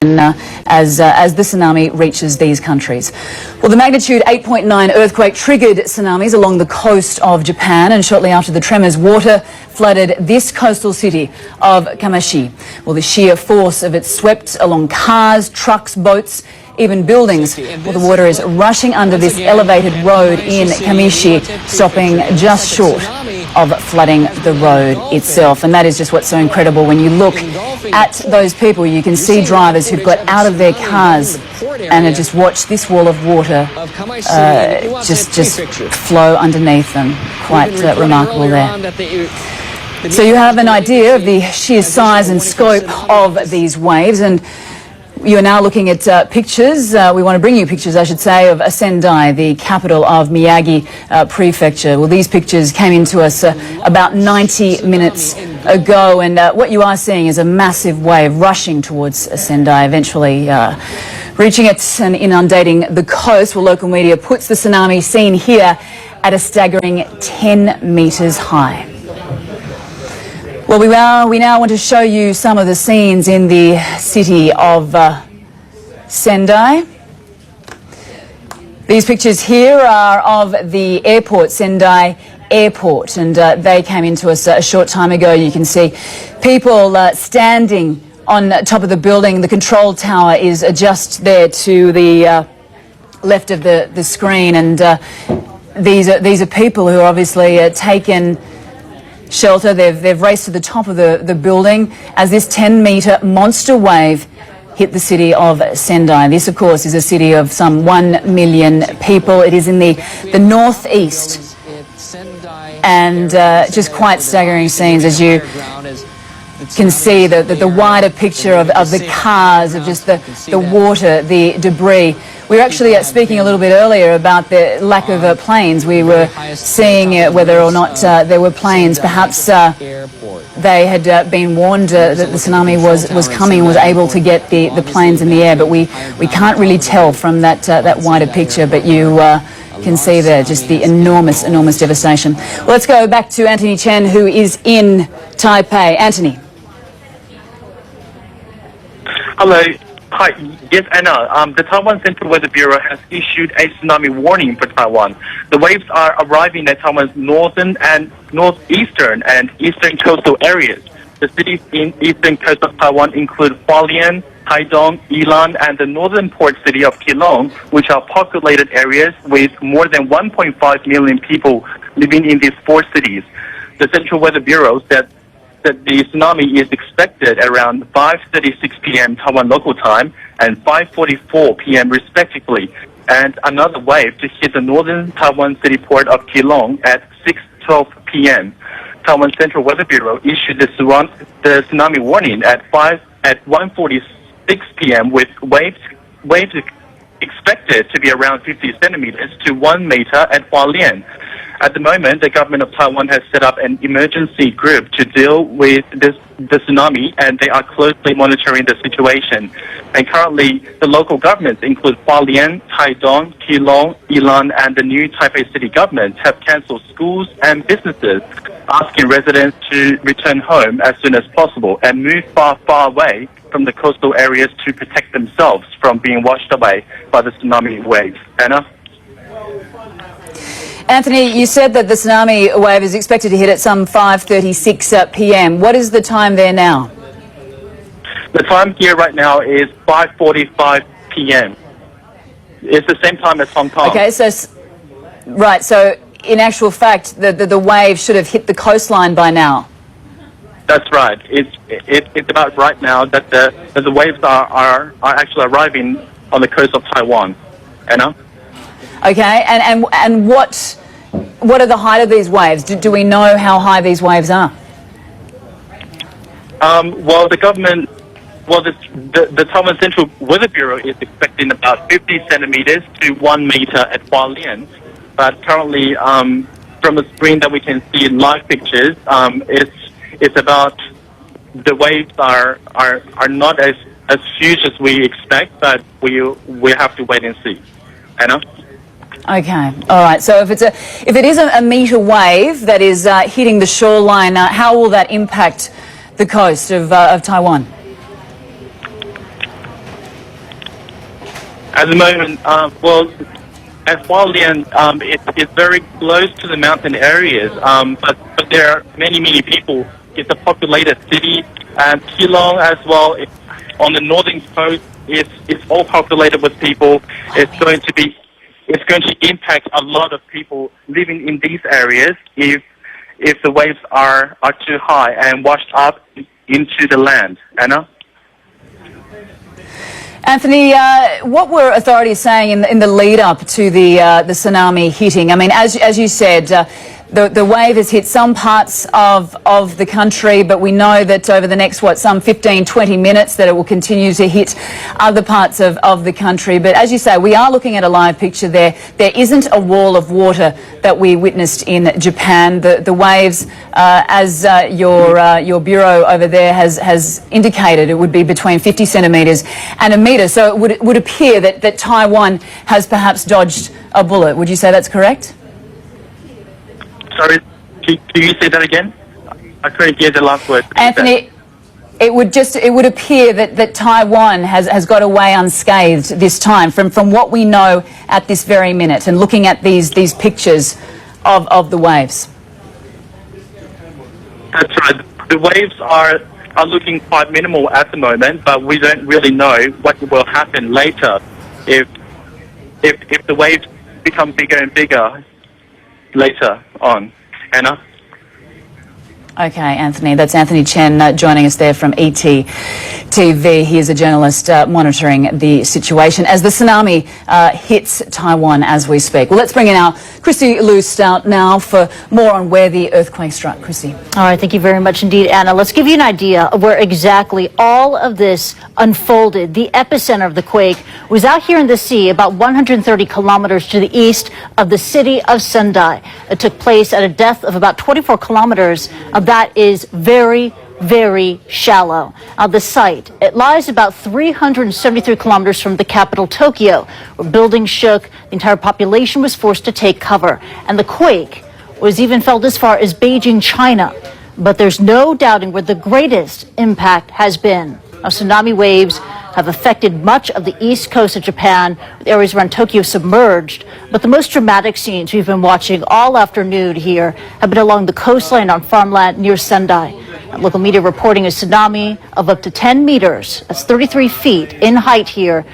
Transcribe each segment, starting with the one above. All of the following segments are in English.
as the tsunami reaches these countries. Well, the magnitude 8.9 earthquake triggered tsunamis along the coast of Japan, and shortly after the tremors, water flooded this coastal city of Kamaishi. Well, the sheer force of it swept along cars, trucks, boats, even buildings. Well, the water is rushing under this elevated road in Kamaishi, stopping just short of flooding the road itself. And that is just what's so incredible. When you look at those people, you can see drivers who've got out of their cars and have just watched this wall of water just flow underneath them. Quite remarkable there. So you have an idea of the sheer size and scope of these waves, and you are now looking at pictures. We want to bring you pictures, I should say, of Sendai, the capital of Miyagi Prefecture. Well, these pictures came into us about 90 minutes ago, and what you are seeing is a massive wave rushing towards Sendai, eventually reaching it and inundating the coast. Well, local media puts the tsunami scene here at a staggering 10 metres high. Well, we now want to show you some of the scenes in the city of Sendai. These pictures here are of the airport, Sendai Airport, and they came into us a short time ago. You can see people standing on top of the building. The control tower is just there to the left of the screen, and these are people who are obviously taken shelter. They've raced to the top of the building as this 10-metre monster wave hit the city of Sendai. This, of course, is a city of some 1 million people. It is in the northeast, and just quite staggering scenes as you can see the wider picture of the cars, of just the water, the debris. We were actually speaking a little bit earlier about the lack of planes. We were seeing whether or not there were planes. Perhaps they had been warned that the tsunami was coming and was able to get the planes in the air, but we can't really tell from that wider picture. But you can see there just the enormous devastation. Well, let's go back to Anthony Chen, who is in Taipei. Anthony. Hello. Hi. Yes, Anna. The Taiwan Central Weather Bureau has issued a tsunami warning for Taiwan. The waves are arriving at Taiwan's northern and northeastern and eastern coastal areas. The cities in eastern coast of Taiwan include Hualien, Taitung, Yilan, and the northern port city of Keelung, which are populated areas with more than 1.5 million people living in these four cities. The Central Weather Bureau said that the tsunami is expected around 5:36 p.m. Taiwan local time and 5:44 p.m. respectively, and another wave to hit the northern Taiwan city port of Keelung at 6:12 p.m. Taiwan Central Weather Bureau issued the tsunami warning at 1:46 p.m. with waves expected to be around 50 centimeters to 1 meter at Hualien. At the moment, the government of Taiwan has set up an emergency group to deal with the tsunami, and they are closely monitoring the situation. And currently, the local governments include Hualien, Taitung, Keelung, Yilan, and the new Taipei city government have cancelled schools and businesses, asking residents to return home as soon as possible and move far away from the coastal areas to protect themselves from being washed away by the tsunami waves. Anna? Anthony, you said that the tsunami wave is expected to hit at some 5:36 p.m. What is the time there now? The time here right now is 5:45 p.m. It's the same time as Hong Kong. Okay, so right, so in actual fact, the wave should have hit the coastline by now. That's right. It's about right now that the waves are actually arriving on the coast of Taiwan. Anna? Okay, and what are the height of these waves? Do we know how high these waves are? Well, the government, the Taiwan Central Weather Bureau is expecting about 50 centimeters to 1 meter at Hualien, but currently, from the screen that we can see in live pictures, it's about the waves are not as huge as we expect, but we have to wait and see. Anna? Okay, all right. So if it is a metre wave that is hitting the shoreline, how will that impact the coast of Taiwan? At the moment, well, as Hualien, it's very close to the mountain areas, but there are many people. It's a populated city, and Keelung as well. On the northern coast, it's all populated with people. It's going to impact a lot of people living in these areas if the waves are too high and washed up into the land. Anna? Anthony, what were authorities saying in the lead up to the tsunami hitting? I mean, as you said, the wave has hit some parts of the country, but we know that over the next, some 15, 20 minutes that it will continue to hit other parts of the country. But as you say, we are looking at a live picture there. There isn't a wall of water that we witnessed in Japan. The waves, as your bureau over there has indicated, it would be between 50 centimetres and a metre. So it would appear that Taiwan has perhaps dodged a bullet. Would you say that's correct? Sorry, can you say that again? I couldn't hear the last word. Anthony, it would appear that Taiwan has got away unscathed this time from what we know at this very minute and looking at these pictures of the waves. That's right. The waves are looking quite minimal at the moment, but we don't really know what will happen later if the waves become bigger and bigger later on. Anna? Okay, Anthony. That's Anthony Chen joining us there from ET-TV. He is a journalist monitoring the situation as the tsunami hits Taiwan as we speak. Well, let's bring in our Chrissy Lou Stout now for more on where the earthquake struck. Chrissy. All right, thank you very much indeed, Anna. Let's give you an idea of where exactly all of this unfolded. The epicenter of the quake was out here in the sea about 130 kilometers to the east of the city of Sendai. It took place at a depth of about 24 kilometers. That is very, very shallow. The site, it lies about 373 kilometers from the capital, Tokyo, where buildings shook, the entire population was forced to take cover. And the quake was even felt as far as Beijing, China. But there's no doubting where the greatest impact has been. Now, tsunami waves have affected much of the east coast of Japan, with areas around Tokyo submerged. But the most dramatic scenes we've been watching all afternoon here have been along the coastline on farmland near Sendai. And local media reporting a tsunami of up to 10 meters, that's 33 feet in height here.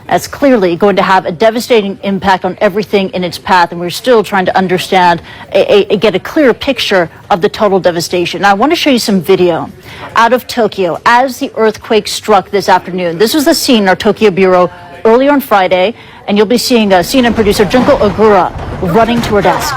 That's clearly going to have a devastating impact on everything in its path, and we're still trying to understand, get a clearer picture of the total devastation. Now, I want to show you some video out of Tokyo as the earthquake struck this afternoon. This was the scene in our Tokyo bureau earlier on Friday, and you'll be seeing CNN producer Junko Ogura running to her desk.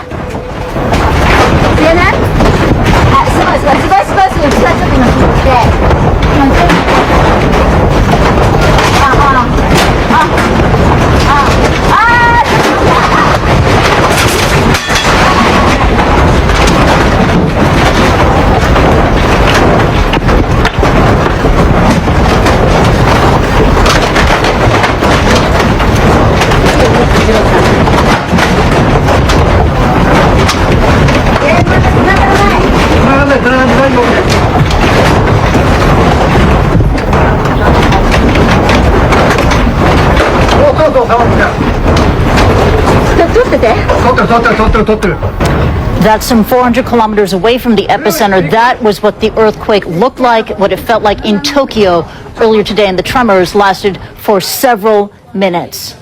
That's some 400 kilometers away from the epicenter. That was what the earthquake looked like, what it felt like in Tokyo earlier today, and the tremors lasted for several minutes.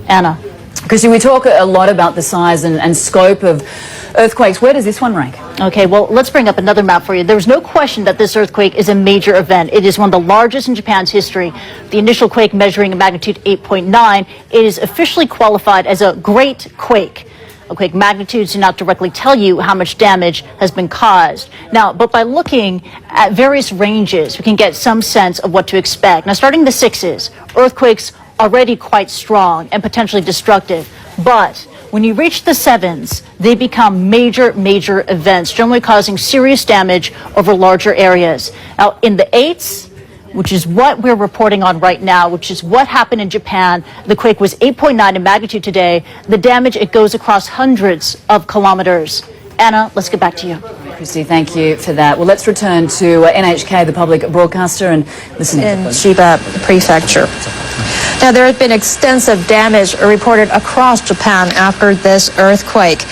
Anna. Chrissy, we talk a lot about the size and scope of earthquakes. Where does this one rank? Okay, well, let's bring up another map for you. There's no question that this earthquake is a major event. It is one of the largest in Japan's history. The initial quake measuring a magnitude 8.9, it is officially qualified as a great quake. Quake magnitudes do not directly tell you how much damage has been caused. Now, but by looking at various ranges, we can get some sense of what to expect. Now, starting the sixes, earthquakes already quite strong and potentially destructive. But when you reach the sevens, they become major events, generally causing serious damage over larger areas. Now, in the eights, which is what we're reporting on right now, which is what happened in Japan. The quake was 8.9 in magnitude today. The damage, it goes across hundreds of kilometers. Anna, let's get back to you. Chrissy, thank you for that. Well, let's return to NHK, the public broadcaster, and listen in Chiba Prefecture. Now, there has been extensive damage reported across Japan after this earthquake.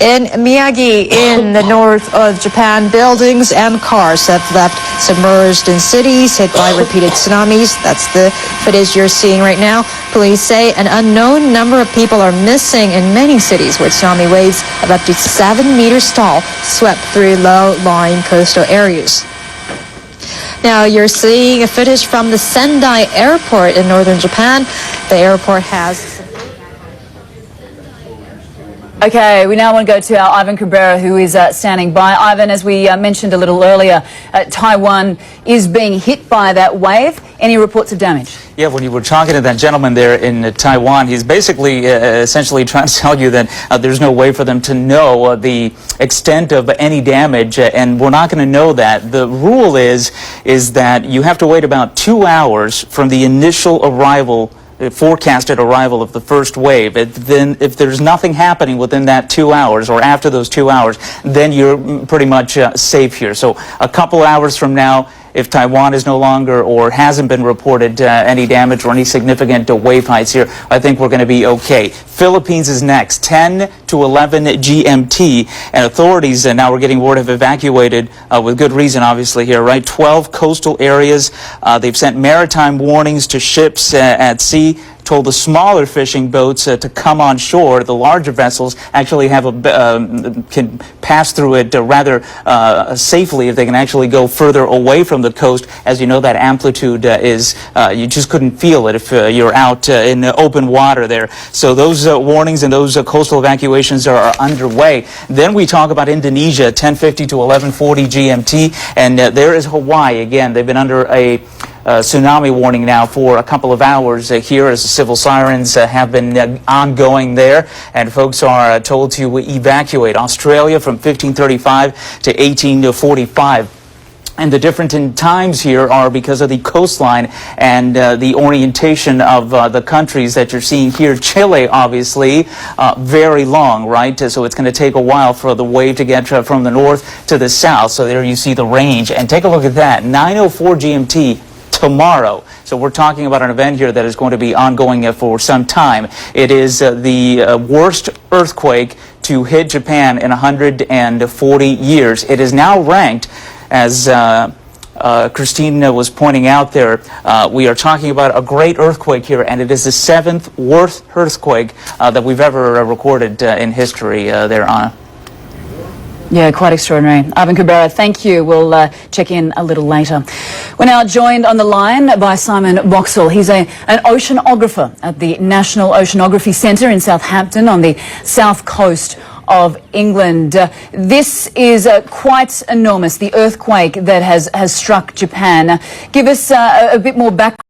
In Miyagi, in the north of Japan, buildings and cars have left submerged in cities hit by repeated tsunamis. That's the footage you're seeing right now. Police say an unknown number of people are missing in many cities where tsunami waves of up to 7 meters tall swept through low-lying coastal areas. Now you're seeing a footage from the Sendai airport in northern Japan. The airport has... Okay, we now want to go to our Ivan Cabrera, who is standing by. Ivan, as we mentioned a little earlier, Taiwan is being hit by that wave. Any reports of damage? Yeah, when you were talking to that gentleman there in Taiwan, he's basically essentially trying to tell you that there's no way for them to know the extent of any damage, and we're not going to know that. The rule is that you have to wait about 2 hours from the initial arrival, forecasted arrival of the first wave. Then if there's nothing happening within that 2 hours or after those 2 hours, then you're pretty much safe here. So a couple hours from now, if Taiwan is no longer or hasn't been reported any damage or any significant wave heights here, I think we're going to be okay. Philippines is next, 10 to 11 GMT, and authorities now we're getting word have evacuated with good reason, obviously here, right? 12 coastal areas. They've sent maritime warnings to ships at sea, told the smaller fishing boats to come on shore. The larger vessels actually have can pass through it rather safely if they can actually go further away from the coast. As you know, that amplitude is, you just couldn't feel it if you're out in open water there. So those warnings and those coastal evacuations are underway. Then we talk about Indonesia, 10:50 to 11:40 GMT, and there is Hawaii. Again, they've been under a tsunami warning now for a couple of hours here as the civil sirens have been ongoing there, and folks are told to evacuate. Australia from 15:35 to 18:45. And the difference in times here are because of the coastline and the orientation of the countries that you're seeing here. Chile, obviously, very long, right? So it's going to take a while for the wave to get from the north to the south. So there you see the range. And take a look at that, 9:04 GMT. Tomorrow. So we're talking about an event here that is going to be ongoing for some time. It is the worst earthquake to hit Japan in 140 years. It is now ranked, as Christine was pointing out there, we are talking about a great earthquake here, and it is the 7th worst earthquake that we've ever recorded in history there, Anna. Yeah, quite extraordinary. Ivan Cabrera, thank you. We'll check in a little later. We're now joined on the line by Simon Boxall. He's an oceanographer at the National Oceanography Centre in Southampton on the south coast of England. This is quite enormous, the earthquake that has struck Japan. Give us a bit more background.